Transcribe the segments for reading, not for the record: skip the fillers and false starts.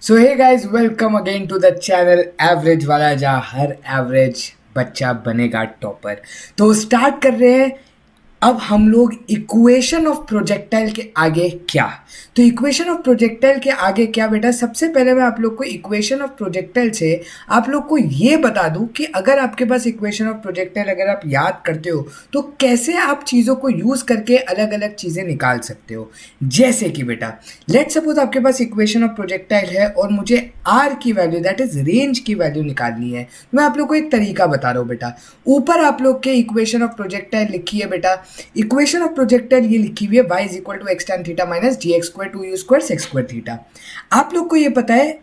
So hey guys, welcome again to the channel average वाला, जहाँ हर average बच्चा बनेगा टॉपर। तो स्टार्ट कर रहे हैं। अब हम लोग इक्वेशन ऑफ प्रोजेक्टाइल के आगे क्या। तो इक्वेशन ऑफ प्रोजेक्टाइल के आगे क्या बेटा, सबसे पहले मैं आप लोग को इक्वेशन ऑफ प्रोजेक्टाइल से आप लोग को ये बता दूं कि अगर आपके पास इक्वेशन ऑफ प्रोजेक्टाइल अगर आप याद करते हो तो कैसे आप चीज़ों को यूज़ करके अलग अलग चीज़ें निकाल सकते हो। जैसे कि बेटा लेट सपोज आपके पास इक्वेशन ऑफ प्रोजेक्टाइल है और मुझे आर की वैल्यू दैट इज रेंज की वैल्यू निकालनी है। मैं आप लोग को एक तरीका बता रहा हूँ बेटा। ऊपर आप लोग के इक्वेशन ऑफ प्रोजेक्टाइल लिखी है बेटा। इक्वेशन ऑफ प्रोजेक्टाइल ये लिखी हुई है y is equal to x tan theta minus g x square 2u square sec square theta. आप लोग को ये पता है,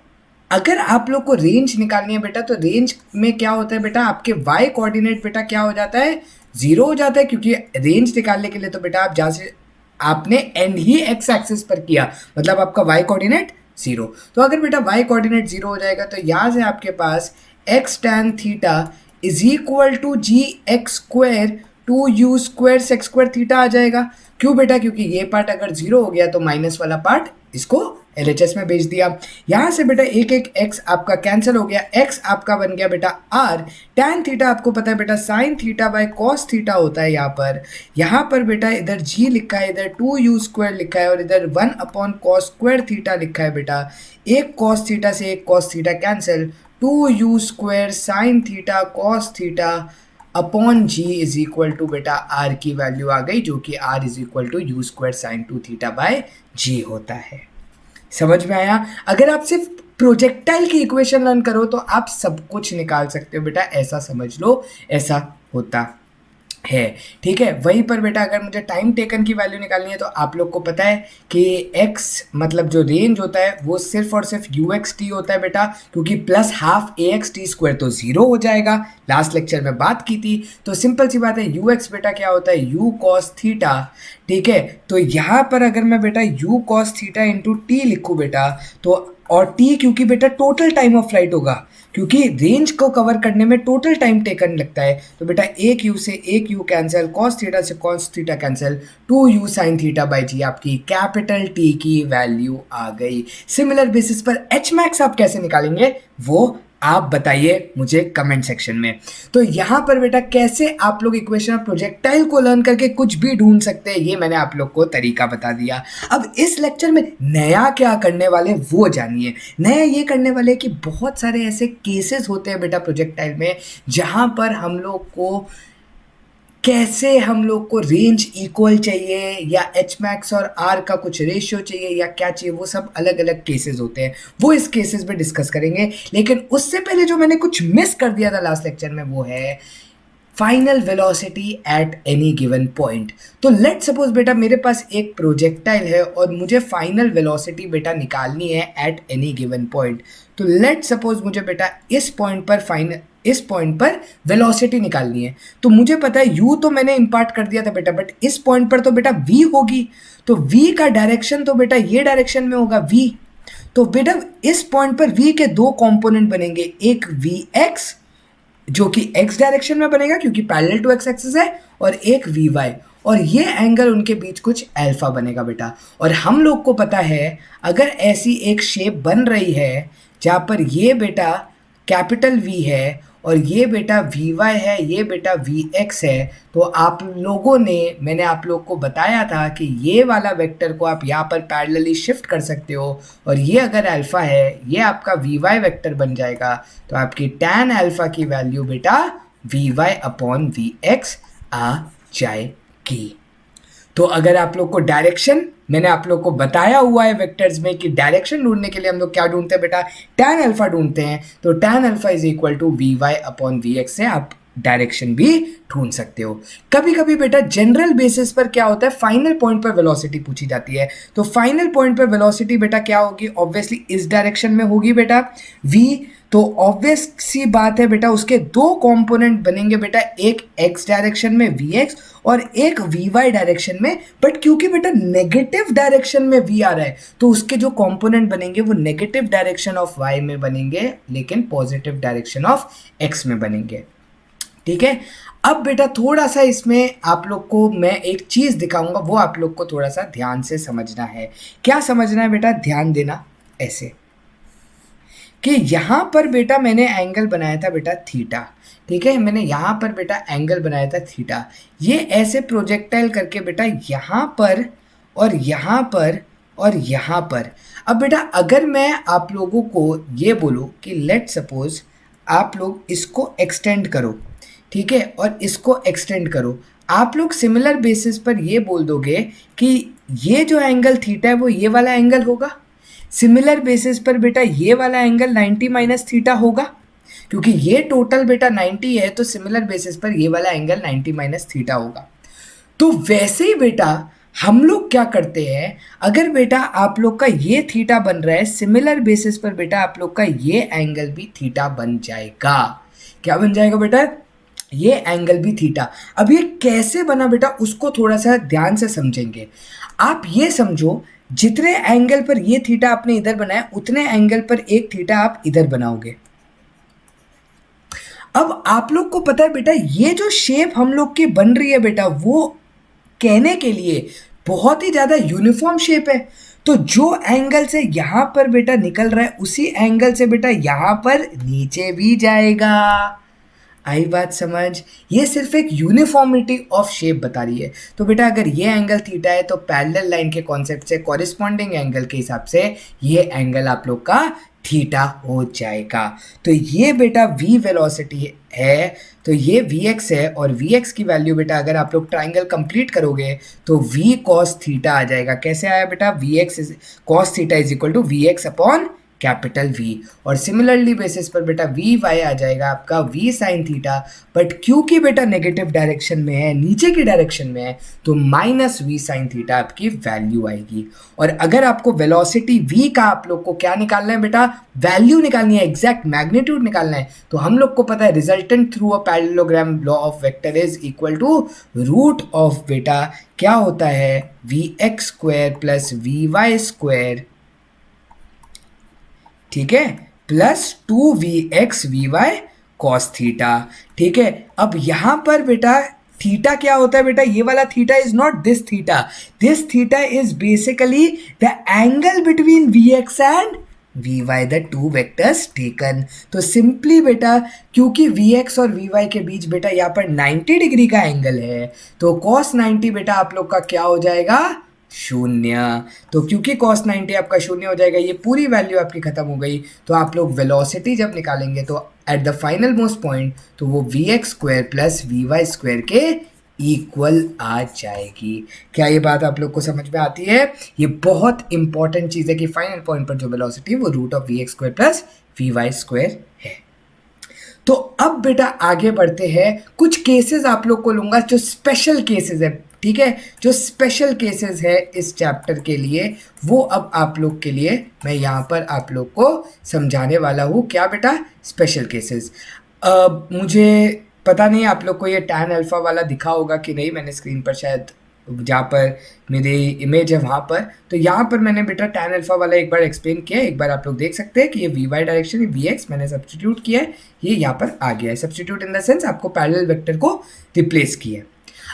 अगर आप लोग को रेंज निकालनी है बेटा तो रेंज में क्या होता है बेटा, आपके y कोऑर्डिनेट बेटा क्या हो जाता है, जीरो हो जाता है। क्योंकि रेंज निकालने के लिए तो बेटा आप जहाँ से आपने एंड ही एक्स एक्सिस पर किया, मतलब आपका y कोऑर्डिनेट जीरो। तो अगर बेटा y कोऑर्डिनेट जीरो हो जाएगा तो यहाँ से आपके पास x tan theta is equal to g x square 2u square sec square theta आ जाएगा। क्यों बेटा, क्योंकि ये पार्ट अगर जीरो हो गया तो माइनस वाला पार्ट इसको LHS में भेज दिया। यहाँ से बेटा एक एक x आपका कैंसिल हो गया, x आपका बन गया बेटा r। tan थीटा आपको पता है बेटा sine theta by cos theta होता है। यहाँ पर बेटा इधर g लिखा है, इधर 2u स्क्वायर लिखा है और इधर 1 अपॉन कॉस स्क्वायर थीटा लिखा है बेटा। एक कॉस थीटा से एक cos theta cancel, 2u square sine theta cos theta upon g is equal to बेटा आर की वैल्यू आ गई, जो कि R is equal to u square sine 2 theta by g होता है। समझ में आया? अगर आप सिर्फ प्रोजेक्टाइल की इक्वेशन लर्न करो तो आप सब कुछ निकाल सकते हो बेटा, ऐसा समझ लो, ऐसा होता है। ठीक है, वहीं पर बेटा अगर मुझे टाइम टेकन की वैल्यू निकालनी है तो आप लोग को पता है कि x मतलब जो रेंज होता है वो सिर्फ और सिर्फ यू एक्स टी होता है बेटा, क्योंकि प्लस हाफ ए एक्स टी स्क्वायर तो जीरो हो जाएगा। लास्ट लेक्चर में बात की थी। तो सिंपल सी बात है, यू एक्स बेटा क्या होता है, यू कॉस थीटा। ठीक है, तो यहाँ पर अगर मैं बेटा you cos theta into T लिखूँ बेटा, तो और टी क्योंकि बेटा टोटल टाइम ऑफ फ्लाइट होगा, क्योंकि रेंज को कवर करने में टोटल टाइम टेकन लगता है। तो बेटा एक यू से एक यू कैंसिल, कॉस थीटा से cos theta cancel, 2u sine theta by g आपकी कैपिटल टी की वैल्यू आ गई। सिमिलर बेसिस पर एच मैक्स आप कैसे निकालेंगे वो आप बताइए मुझे कमेंट सेक्शन में। तो यहाँ पर बेटा कैसे आप लोग इक्वेशन ऑफ प्रोजेक्टाइल को लर्न करके कुछ भी ढूंढ सकते हैं, ये मैंने आप लोग को तरीका बता दिया। अब इस लेक्चर में नया क्या करने वाले वो जानिए। नया ये करने वाले कि बहुत सारे ऐसे केसेस होते हैं बेटा प्रोजेक्टाइल में, जहाँ पर हम लोग को कैसे हम लोग को रेंज इक्वल चाहिए या एच मैक्स और आर का कुछ रेशियो चाहिए या क्या चाहिए, वो सब अलग अलग केसेस होते हैं, वो इस केसेस में डिस्कस करेंगे। लेकिन उससे पहले जो मैंने कुछ मिस कर दिया था लास्ट लेक्चर में वो है final velocity at any given point. तो लेट सपोज बेटा मेरे पास एक प्रोजेक्टाइल है और मुझे फाइनल वेलोसिटी बेटा निकालनी है एट एनी गिवन पॉइंट। तो लेट सपोज मुझे बेटा इस पॉइंट पर वेलोसिटी निकालनी है। तो मुझे पता है u तो मैंने इंपार्ट कर दिया था बेटा, बट इस पॉइंट पर तो बेटा v होगी। तो v का डायरेक्शन तो बेटा ये डायरेक्शन में होगा v। तो बेटा इस पॉइंट पर v के दो कंपोनेंट बनेंगे, एक vx जो कि x डायरेक्शन में बनेगा क्योंकि पैरेलल टू x एक्सिस है, और एक vy, और ये एंगल उनके बीच कुछ अल्फा बनेगा बेटा। और हम लोग को पता है अगर ऐसी एक शेप बन रही है जहाँ पर ये बेटा कैपिटल V है और ये बेटा Vy है, ये बेटा Vx है, तो आप लोगों ने, मैंने आप लोग को बताया था कि ये वाला वेक्टर को आप यहाँ पर पैरेलली शिफ्ट कर सकते हो, और ये अगर अल्फा है ये आपका Vy वेक्टर बन जाएगा। तो आपकी tan अल्फा की वैल्यू बेटा Vy अपॉन Vx आ जाएगी। तो अगर आप लोग को डायरेक्शन, मैंने आप लोग को बताया हुआ है वेक्टर्स में कि डायरेक्शन ढूंढने के लिए हम लोग क्या ढूंढते हैं बेटा, tan अल्फा ढूंढते हैं। तो tan alpha is equal to Vy upon Vx से आप डायरेक्शन भी ढूंढ सकते हो। कभी कभी बेटा जनरल बेसिस पर क्या होता है, फाइनल पॉइंट पर वेलोसिटी पूछी जाती है। तो फाइनल पॉइंट पर वेलोसिटी बेटा क्या होगी, ऑब्वियसली इस डायरेक्शन में होगी बेटा v। तो ऑब्वियस सी बात है बेटा उसके दो कंपोनेंट बनेंगे बेटा, एक x डायरेक्शन में vx और एक vy डायरेक्शन में। बट क्योंकि बेटा नेगेटिव डायरेक्शन में v आ रहा है तो उसके जो कंपोनेंट बनेंगे वो नेगेटिव डायरेक्शन ऑफ y में बनेंगे, लेकिन पॉजिटिव डायरेक्शन ऑफ x में बनेंगे। ठीक है, अब बेटा थोड़ा सा इसमें आप लोग को मैं एक चीज़ दिखाऊंगा, वो आप लोग को थोड़ा सा ध्यान से समझना है। क्या समझना है बेटा, ध्यान देना। ऐसे कि यहाँ पर बेटा मैंने एंगल बनाया था बेटा थीटा, ठीक है, मैंने यहाँ पर बेटा एंगल बनाया था थीटा। ये ऐसे प्रोजेक्टाइल करके बेटा यहाँ पर और यहाँ पर और यहाँ पर। अब बेटा अगर मैं आप लोगों को ये बोलूँ कि लेट सपोज आप लोग इसको एक्सटेंड करो, ठीक है, और इसको एक्सटेंड करो, आप लोग सिमिलर बेसिस पर ये बोल दोगे कि ये जो एंगल थीटा है वो ये वाला एंगल होगा। सिमिलर बेसिस पर बेटा ये वाला एंगल 90 माइनस थीटा होगा, क्योंकि ये टोटल बेटा 90 है, तो सिमिलर बेसिस पर ये वाला एंगल 90 माइनस थीटा होगा। तो वैसे ही बेटा हम लोग क्या करते हैं, अगर बेटा आप लोग का ये थीटा बन रहा है, सिमिलर बेसिस पर बेटा आप लोग का ये एंगल भी थीटा बन जाएगा। क्या बन जाएगा बेटा? ये एंगल भी थीटा। अब ये कैसे बना बेटा, उसको थोड़ा सा ध्यान से समझेंगे। आप ये समझो, जितने एंगल पर ये थीटा आपने इधर बनाया, उतने एंगल पर एक थीटा आप इधर बनाओगे। अब आप लोग को पता है बेटा, ये जो शेप हम लोग की बन रही है बेटा, वो कहने के लिए बहुत ही ज़्यादा यूनिफॉर्म शेप है। तो जो एंगल से यहाँ पर बेटा निकल रहा है, उसी एंगल से बेटा यहाँ पर नीचे भी जाएगा। आई बात समझ? ये सिर्फ एक यूनिफॉर्मिटी ऑफ शेप बता रही है। तो बेटा अगर ये एंगल थीटा है, तो पैरेलल लाइन के कॉन्सेप्ट से कॉरिस्पॉन्डिंग एंगल के हिसाब से ये एंगल आप लोग का थीटा हो जाएगा। तो ये बेटा v वेलोसिटी है, तो ये vx है, और vx की वैल्यू बेटा अगर आप लोग ट्राइंगल कंप्लीट करोगे तो v cos थीटा आ जाएगा। कैसे आया बेटा? vx cos theta is equal to vx upon capital V। और सिमिलरली बेसिस पर बेटा वी वाई आ जाएगा आपका V साइन थीटा, बट क्योंकि बेटा नेगेटिव डायरेक्शन में है, नीचे की डायरेक्शन में है, तो माइनस V साइन थीटा आपकी वैल्यू आएगी। और अगर आपको वेलोसिटी V का आप लोग को क्या निकालना है बेटा, वैल्यू निकालनी है, एग्जैक्ट मैग्नीट्यूड निकालना है, तो हम लोग को पता है resultant through a parallelogram law of vector is equal to root of बेटा क्या होता है, Vx square plus Vy square, ठीक है, plus 2Vx Vy cos theta. ठीक है, अब यहां पर बेटा थीटा क्या होता है बेटा, ये वाला theta is not this theta, this theta is basically the angle between Vx and Vy, the two vectors taken. तो सिंपली बेटा क्योंकि Vx और Vy के बीच बेटा यहाँ पर 90 डिग्री का एंगल है, तो cos 90 बेटा आप लोग का क्या हो जाएगा, शून्य। तो क्योंकि cos 90 आपका शून्य हो जाएगा, ये पूरी वैल्यू आपकी खत्म हो गई। तो आप लोग वेलोसिटी जब निकालेंगे तो at the final most point तो वो Vx square plus Vy square के इक्वल आ जाएगी। क्या ये बात आप लोग को समझ में आती है? ये बहुत इंपॉर्टेंट चीज़ है कि फाइनल पॉइंट पर जो वेलोसिटी वो root of Vx square plus Vy square है। तो अब बेटा आगे बढ़ते हैं, कुछ केसेस आप लोग को लूँगा जो स्पेशल केसेस है, ठीक है, जो स्पेशल केसेस है इस चैप्टर के लिए, वो अब आप लोग के लिए मैं यहाँ पर आप लोग को समझाने वाला हूँ। क्या बेटा? Special cases. मुझे पता नहीं आप लोग को ये टैन अल्फ़ा वाला दिखा होगा कि नहीं, मैंने स्क्रीन पर शायद जहाँ पर मेरी इमेज है वहाँ पर, तो यहाँ पर मैंने बेटा टैन अल्फ़ा वाला एक बार एक्सप्लेन किया है, एक बार आप लोग देख सकते हैं कि ये Vy डायरेक्शन है, Vx मैंने सब्स्टिट्यूट किया है, ये यहाँ पर आ गया है। सब्स्टिट्यूट इन द सेंस आपको पैरेलल वेक्टर को रिप्लेस किया है।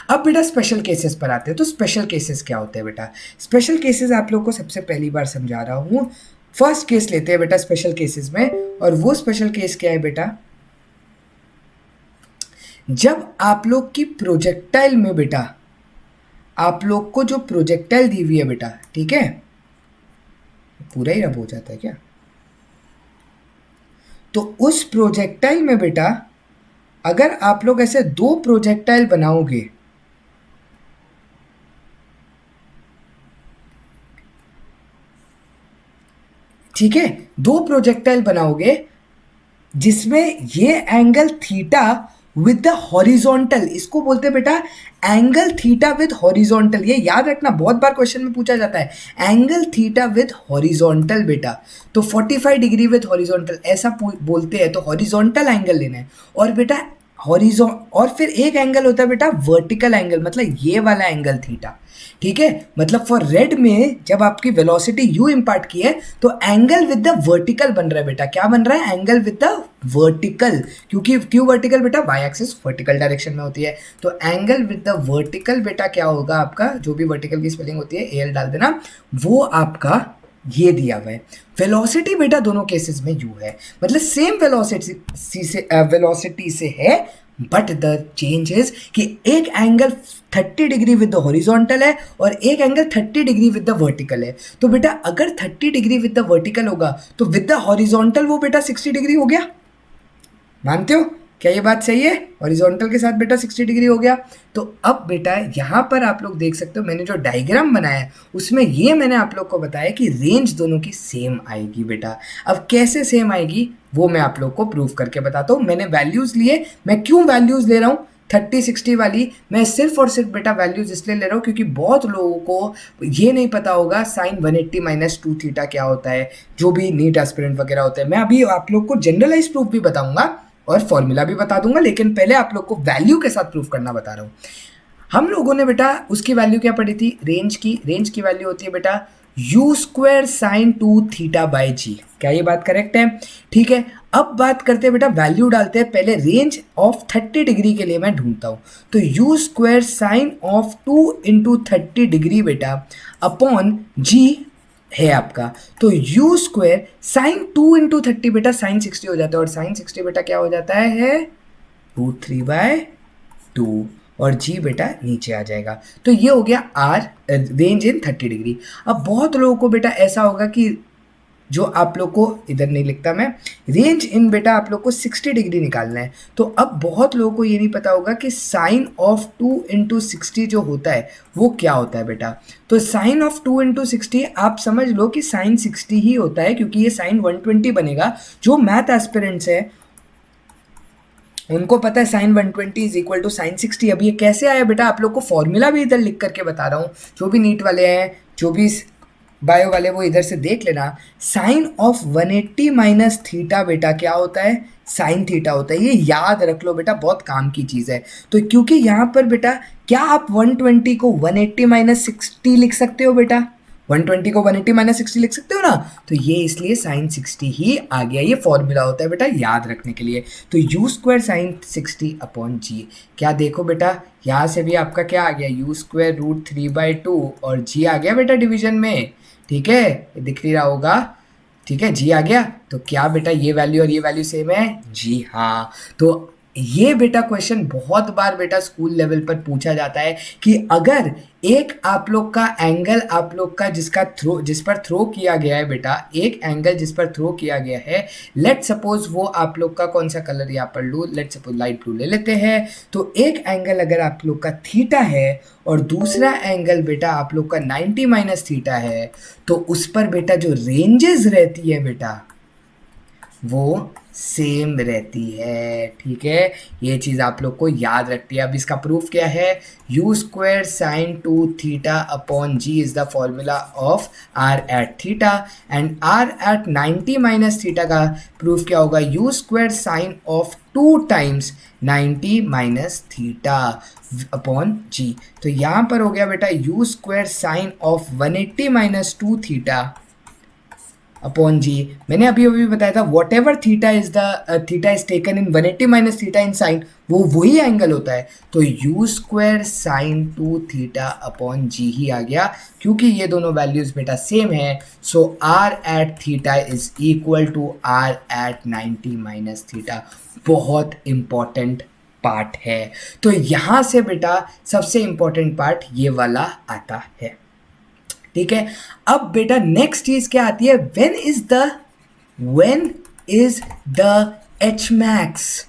अब बेटा स्पेशल केसेस पर आते हैं। तो स्पेशल केसेस क्या होते हैं बेटा? स्पेशल केसेस आप लोग को सबसे पहली बार समझा रहा हूँ। फर्स्ट केस लेते हैं बेटा स्पेशल केसेस में, और वो स्पेशल केस क्या है बेटा, जब आप लोग की प्रोजेक्टाइल में बेटा आप लोग को जो प्रोजेक्टाइल दी हुई है बेटा, ठीक है, पूरा ही रब हो जाता है क्या, तो उस प्रोजेक्टाइल में बेटा अगर आप लोग ऐसे दो प्रोजेक्टाइल बनाओगे, ठीक है, दो प्रोजेक्टाइल बनाओगे जिसमें ये angle theta with the horizontal, इसको बोलते हैं बेटा एंगल थीटा विद हॉरिजॉन्टल। ये याद रखना, बहुत बार क्वेश्चन में पूछा जाता है, एंगल थीटा विद हॉरिजॉन्टल बेटा, तो 45 डिग्री विद हॉरिजॉन्टल ऐसा बोलते हैं। तो हॉरिजॉन्टल एंगल लेना है, और बेटा और फिर एक एंगल होता है बेटा वर्टिकल एंगल, मतलब ये वाला एंगल थीटा, ठीक है। मतलब फॉर रेड में जब आपकी वेलोसिटी u इम्पार्ट की है तो एंगल विद द वर्टिकल बन रहा है बेटा। क्या बन रहा है? एंगल विद द वर्टिकल, क्योंकि क्यों वर्टिकल बेटा, y एक्सिस वर्टिकल डायरेक्शन में होती है। तो एंगल विद द वर्टिकल बेटा क्या होगा आपका, जो भी वर्टिकल की स्पेलिंग होती है AL डाल देना, वो आपका ये दिया हुआ है। वेलोसिटी बेटा दोनों केसेस में u है, मतलब सेम वेलोसिटी से है, बट द चेंज इज कि एक angle 30 degree with the horizontal है और एक angle 30 degree with the vertical है। तो बेटा अगर 30 डिग्री विद द वर्टिकल होगा तो विद द हॉरिजॉन्टल वो बेटा 60 डिग्री हो गया। मानते हो क्या ये बात सही है? हॉरिजॉन्टल के साथ बेटा 60 डिग्री हो गया। तो अब बेटा यहाँ पर आप लोग देख सकते हो मैंने जो डायग्राम बनाया है उसमें ये मैंने आप लोग को बताया कि रेंज दोनों की सेम आएगी बेटा। अब कैसे सेम आएगी वो मैं आप लोग को प्रूव करके बताता हूँ। मैंने वैल्यूज़ लिए, मैं क्यों वैल्यूज़ ले रहा हूँ 30-60 वाली, मैं सिर्फ और सिर्फ बेटा वैल्यूज इसलिए ले रहा हूँ क्योंकि बहुत लोगों को ये नहीं पता होगा साइन 180 माइनस 2 थीटा क्या होता है, जो भी नीट एस्पिरेंट वगैरह होता है। मैं अभी आप लोग को जनरलाइज प्रूफ भी बताऊंगा और फॉर्मूला भी बता दूंगा, लेकिन पहले आप लोग को वैल्यू के साथ प्रूफ करना बता रहा हूँ। हम लोगों ने बेटा उसकी वैल्यू क्या पढ़ी थी, रेंज की वैल्यू होती है बेटा u square sine 2 theta by g. क्या ये बात करेक्ट है? ठीक है, अब बात करते हैं बेटा वैल्यू डालते हैं। पहले रेंज ऑफ 30 डिग्री के लिए मैं ढूंढता हूँ, तो u square sine of 2 into 30 degree बेटा अपॉन जी है आपका। तो यू स्क्वायर साइन 2 इंटू 30 बेटा साइन 60 हो जाता है, और साइन 60 बेटा क्या हो जाता है √3/2, और जी बेटा नीचे आ जाएगा। तो ये हो गया आर रेंज इन 30 डिग्री। अब बहुत लोगों को बेटा ऐसा होगा कि जो आप लोग को इधर नहीं लिखता मैं, रेंज इन बेटा आप लोग को 60 डिग्री निकालना है। तो अब बहुत लोगों को ये नहीं पता होगा कि साइन ऑफ 2 इंटू 60 जो होता है वो क्या होता है बेटा। तो साइन ऑफ 2 इंटू 60 आप समझ लो कि साइन 60 ही होता है, क्योंकि ये साइन 120 बनेगा। जो मैथ एस्पिरेंट्स है उनको पता है sine 120 is equal to sine 60। अब ये कैसे आया बेटा, आप लोग को फॉर्मूला भी इधर लिख करके बता रहा हूँ। जो भी नीट वाले हैं, जो भी बायो वाले, वो इधर से देख लेना। साइन ऑफ 180 माइनस थीटा बेटा क्या होता है, साइन थीटा होता है। ये याद रख लो बेटा, बहुत काम की चीज़ है। तो क्योंकि यहाँ पर बेटा क्या आप 120 को 180 माइनस 60 लिख सकते हो बेटा, 120 को 180 माइनस 60 लिख सकते हो ना, तो ये इसलिए साइन 60 ही आ गया। ये फॉर्मूला होता है बेटा याद रखने के लिए। तो यू स्क्वायर साइन 60 अपॉन जी, क्या देखो बेटा यहाँ से भी आपका क्या आ गया, यू स्क्वायर √3/2 और जी आ गया बेटा डिवीजन में। ठीक है, ये दिख नहीं रहा होगा। ठीक है, जी आ गया। तो क्या बेटा ये वैल्यू और ये वैल्यू सेम है? जी हाँ। तो ये बेटा क्वेश्चन बहुत बार बेटा स्कूल लेवल पर पूछा जाता है कि अगर एक आप लोग का एंगल, आप लोग का जिस पर थ्रो किया गया है बेटा, एक एंगल जिस पर थ्रो किया गया है, लेट सपोज वो आप लोग का कौन सा कलर यहाँ पर लूँ, लेट सपोज लाइट ब्लू ले लेते हैं। तो एक एंगल अगर आप लोग का थीटा है और दूसरा एंगल बेटा आप लोग का 90 माइनस थीटा है, तो उस पर बेटा जो रेंजेस रहती है बेटा वो सेम रहती है। ठीक है, ये चीज़ आप लोग को याद रखती है। अब इसका प्रूफ क्या है, u square sine 2 theta upon g is the formula of R at theta, and R at 90 minus theta का प्रूफ क्या होगा, u square sine of 2 times 90 minus theta upon g. तो यहाँ पर हो गया बेटा u square sine of 180 minus 2 theta upon g. मैंने अभी अभी बताया था whatever theta is taken in 180 minus theta in sign, वो वही एंगल होता है। तो u square sine 2 theta upon g ही आ गया, क्योंकि ये दोनों वैल्यूज बेटा सेम है। So R at theta is equal to R at 90 minus theta. बहुत इंपॉर्टेंट पार्ट है। तो यहाँ से बेटा सबसे इंपॉर्टेंट पार्ट ये वाला आता है। ठीक है, अब बेटा नेक्स्ट चीज क्या आती है, when is the H max.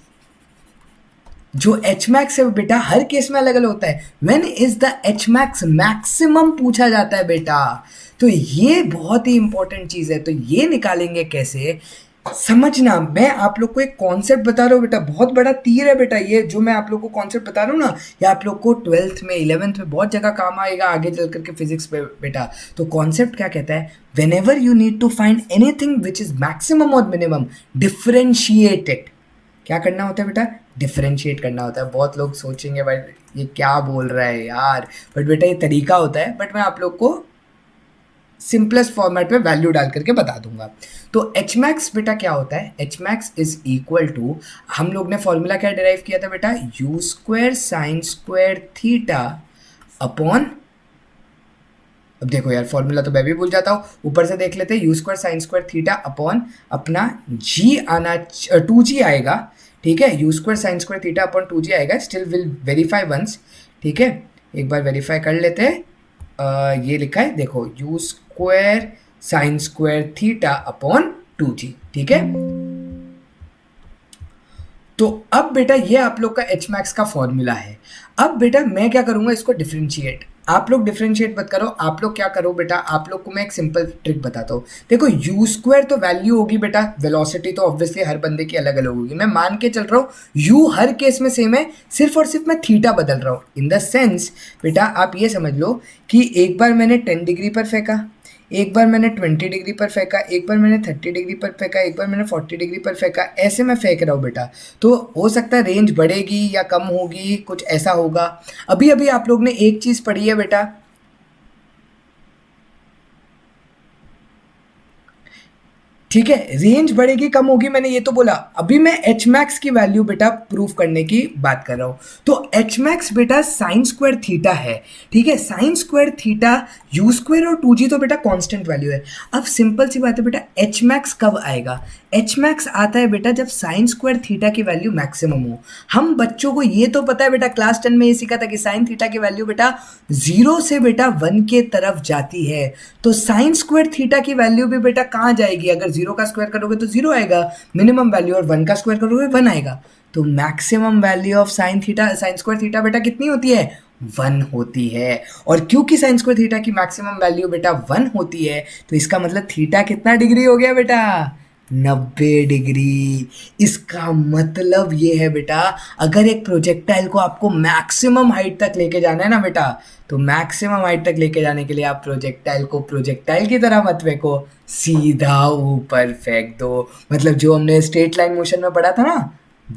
जो एच मैक्स है बेटा हर केस में अलग अलग होता है। When is the H max maximum पूछा जाता है बेटा, तो ये बहुत ही इंपॉर्टेंट चीज है। तो ये निकालेंगे कैसे, समझना। मैं आप लोग को एक कॉन्सेप्ट बता रहा हूँ बेटा, बहुत बड़ा तीर है बेटा ये जो मैं आप लोग को कॉन्सेप्ट बता रहा हूँ ना, ये आप लोग को 12th में 11th में बहुत जगह काम आएगा आगे चल करके फिजिक्स पे बेटा। तो कॉन्सेप्ट क्या कहता है, whenever you need to find anything which is maximum और मिनिमम, डिफरेंशिएट इट। क्या करना होता है बेटा, डिफरेंशिएट करना होता है। बहुत लोग सोचेंगे भाई ये क्या बोल रहा है यार, बट बेटा ये तरीका होता है। बट मैं आप लोग को सिंपलेस्ट फॉर्मेट में वैल्यू डाल करके बता दूंगा। तो एच मैक्स बेटा क्या होता है, H max is equal to, हम लोग ने फॉर्मूला क्या डिराइव किया था बेटा, u square sine square theta upon अब देखो यार फॉर्मूला तो मैं भी भूल जाता हूँ, ऊपर से देख लेते हैं, you square sine square theta upon अपना जी आना 2g आएगा, ठीक है, u square sine square theta upon 2g आएगा, स्टिल विल वेरीफाई वंस, ठीक है, एक बार वेरीफाई कर लेते हैं। ये लिखा है देखो, you square sine square theta upon 2g, ठीक है। तो अब बेटा ये आप लोग का एच मैक्स का फॉर्मूला है। अब बेटा मैं क्या करूंगा, इसको डिफरेंशिएट, आप लोग डिफरेंशिएट मत करो, आप लोग क्या करो बेटा, आप लोग को मैं एक सिंपल ट्रिक बताता हूँ। देखो यू स्क्वायर तो वैल्यू होगी बेटा, वेलोसिटी तो ऑब्वियसली हर बंदे की अलग अलग होगी, मैं मान के चल रहा हूँ यू हर केस में सेम है, सिर्फ और सिर्फ मैं थीटा बदल रहा हूँ। इन द सेंस बेटा आप ये समझ लो कि एक बार मैंने 10 डिग्री पर फेंका, एक बार मैंने 20 डिग्री पर फेंका, एक बार मैंने 30 डिग्री पर फेंका, एक बार मैंने 40 डिग्री पर फेंका, ऐसे मैं फेंक रहा हूँ बेटा। तो हो सकता है रेंज बढ़ेगी या कम होगी, कुछ ऐसा होगा। अभी अभी आप लोग ने एक चीज़ पढ़ी है बेटा, ठीक है, रेंज बढ़ेगी कम होगी, मैंने ये तो बोला। अभी मैं एच मैक्स की वैल्यू बेटा प्रूफ करने की बात कर रहा हूँ। तो एच मैक्स बेटा साइन स्क्वायर थीटा है, ठीक है, sine square theta, you square और 2g तो बेटा कांस्टेंट वैल्यू है। अब सिंपल सी बात है बेटा, एच मैक्स कब आएगा, एच मैक्स आता है बेटा जब साइन स्क्वायर थीटा की वैल्यू मैक्सिमम हो। हम बच्चों को ये तो पता है बेटा, क्लास 10 में ये सीखा था कि साइन थीटा की वैल्यू बेटा 0 से बेटा 1 के तरफ जाती है। तो साइन स्क्वायर थीटा की वैल्यू भी बेटा कहाँ जाएगी, अगर 0 का स्क्वायर करोगे तो 0 आएगा मिनिमम वैल्यू, और 1 का स्क्वायर करोगे 1 आएगा। तो maximum value of sine theta, sign square theta बेटा कितनी होती है, 1 होती है। और क्योंकि साइन स्क्वायर थीटा की मैक्सिमम वैल्यू बेटा 1 होती है, तो इसका मतलब थीटा कितना डिग्री हो गया बेटा, 90 डिग्री। इसका मतलब ये है बेटा, अगर एक प्रोजेक्टाइल को आपको मैक्सिमम हाइट तक लेके जाना है ना बेटा, तो मैक्सिमम हाइट तक लेके जाने के लिए आप प्रोजेक्टाइल को प्रोजेक्टाइल की तरह मत फेंको, सीधा ऊपर फेंक दो। मतलब जो हमने स्ट्रेट लाइन मोशन में पढ़ा था ना,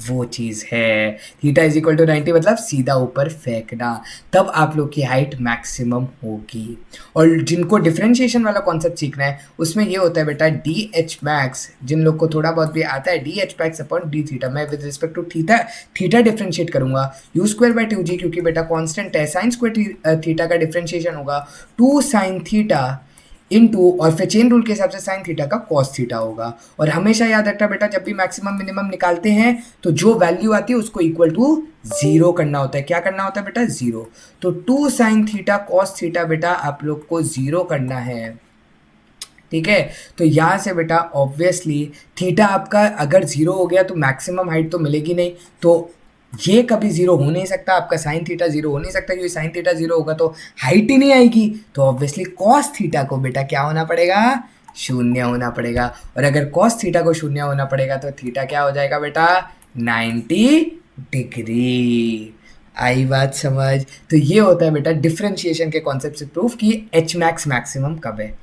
वो चीज़ है। थीटा इज इक्वल टू 90 मतलब सीधा ऊपर फेंकना, तब आप लोग की हाइट मैक्सिमम होगी। और जिनको डिफरेंशिएशन वाला कॉन्सेप्ट सीखना है, उसमें ये होता है बेटा डी एच मैक्स, जिन लोग को थोड़ा बहुत भी आता है, D H max upon D theta. मैं with respect to theta theta differentiate करूंगा, यू स्क्वायर बाई 2g क्योंकि बेटा कॉन्स्टेंट है, साइन स्क्वायर थीटा का डिफरेंशिएशन होगा 2 साइन थीटा इनटू, और फिर चेन रूल के हिसाब से साइन थीटा का कॉस थीटा होगा। और हमेशा याद रखना बेटा, जब भी मैक्सिमम मिनिमम निकालते हैं तो जो वैल्यू आती है उसको इक्वल टू 0 करना होता है। क्या करना होता है बेटा, 0। तो 2 साइन थीटा कॉस थीटा बेटा आप लोग को 0 करना है, ठीक है। तो यहाँ से बेटा ऑब्वियसली थीटा आपका अगर 0 हो गया तो मैक्सिमम हाइट तो मिलेगी नहीं, तो ये कभी 0 हो नहीं सकता, आपका साइन थीटा 0 हो नहीं सकता, क्योंकि साइन थीटा 0 होगा तो हाइट ही नहीं आएगी। तो ऑब्वियसली कॉस थीटा को बेटा क्या होना पड़ेगा, 0 होना पड़ेगा। और अगर कॉस थीटा को 0 होना पड़ेगा तो थीटा क्या हो जाएगा बेटा, 90 डिग्री। आई बात समझ। तो ये होता है बेटा डिफरेंशिएशन के कॉन्सेप्ट से प्रूफ कि एच मैक्स मैक्सिमम कब है।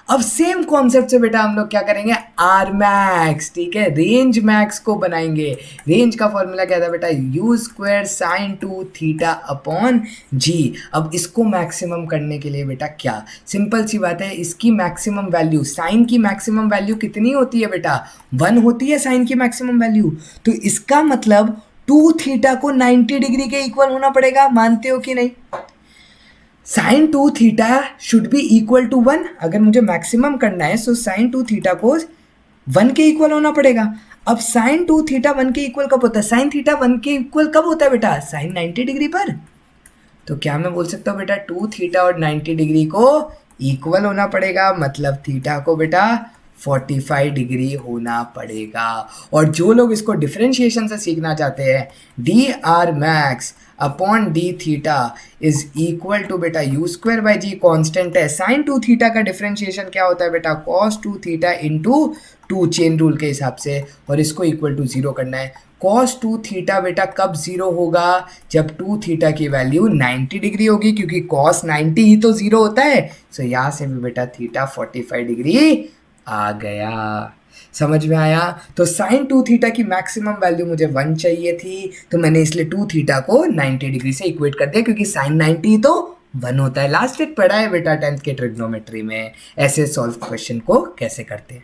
अब सेम कॉन्सेप्ट से बेटा हम लोग क्या करेंगे, आर मैक्स, ठीक है, रेंज मैक्स को बनाएंगे। रेंज का फॉर्मूला क्या था बेटा, u square sine 2 theta upon g. अब इसको मैक्सिमम करने के लिए बेटा क्या, सिंपल सी बात है, इसकी मैक्सिमम वैल्यू, साइन की मैक्सिमम वैल्यू कितनी होती है बेटा, 1 होती है साइन की मैक्सिमम वैल्यू। तो इसका मतलब 2 थीटा को 90 डिग्री के इक्वल होना पड़ेगा, मानते हो कि नहीं। Sine 2 theta should be equal to 1। अगर मुझे मैक्सिमम करना है तो साइन 2 थीटा को 1 के इक्वल होना पड़ेगा। अब साइन 2 थीटा 1 के इक्वल कब होता है, साइन थीटा 1 के इक्वल कब होता है बेटा, साइन 90 डिग्री पर। तो क्या मैं बोल सकता हूँ बेटा 2 थीटा और 90 डिग्री को इक्वल होना पड़ेगा, मतलब थीटा को बेटा 45 डिग्री होना पड़ेगा। और जो लोग इसको डिफरेंशिएशन से सीखना चाहते हैं, d r max upon D theta is equal to बेटा u square by g, constant है। साइन 2 थीटा का डिफरेंशिएशन क्या होता है बेटा, cos 2 theta into 2 chain rule के हिसाब से, और इसको इक्वल टू 0 करना है। कॉस 2 थीटा बेटा कब 0 होगा, जब 2 थीटा की वैल्यू 90 डिग्री होगी, क्योंकि कॉस 90 ही तो 0 होता है। सो यहाँ से भी बेटा थीटा 45 डिग्री आ गया। समझ में आया। तो साइन 2 थीटा की मैक्सिमम वैल्यू मुझे 1 चाहिए थी, तो मैंने इसलिए 2 थीटा को 90 डिग्री से इक्वेट कर दिया, क्योंकि साइन 90 तो 1 होता है। लास्ट एक पढ़ा है बेटा 10th के ट्रिग्नोमेट्री में, ऐसे सॉल्व क्वेश्चन को कैसे करते हैं।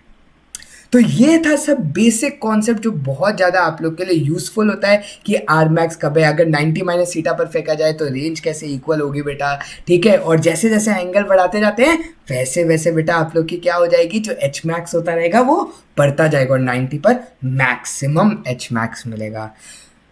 तो ये था सब बेसिक कॉन्सेप्ट जो बहुत ज़्यादा आप लोग के लिए यूज़फुल होता है कि आर मैक्स कब है, अगर 90 माइनस सीटा पर फेंका जाए तो रेंज कैसे इक्वल होगी बेटा, ठीक है। और जैसे जैसे एंगल बढ़ाते जाते हैं वैसे वैसे बेटा आप लोग की क्या हो जाएगी, जो एच मैक्स होता रहेगा वो बढ़ता जाएगा और 90 पर मैक्सिमम एच मैक्स मिलेगा।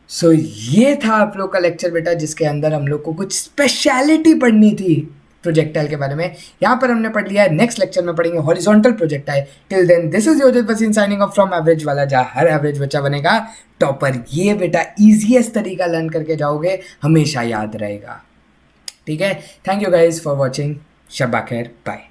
सो ये था आप लोग का लेक्चर बेटा, जिसके अंदर हम लोग को कुछ स्पेशलिटी पढ़नी थी प्रोजेक्टाइल के बारे में। यहाँ पर हमने पढ़ लिया है, नेक्स्ट लेक्चर में पढ़ेंगे horizontal projectile. Till then this is Yojit Wasim signing off from average वाला, जहाँ हर एवरेज बच्चा बनेगा टॉपर। ये बेटा इजीएस्ट तरीका लर्न करके जाओगे, हमेशा याद रहेगा, ठीक है। Thank you guys for watching, शब्बा खैर, बाय।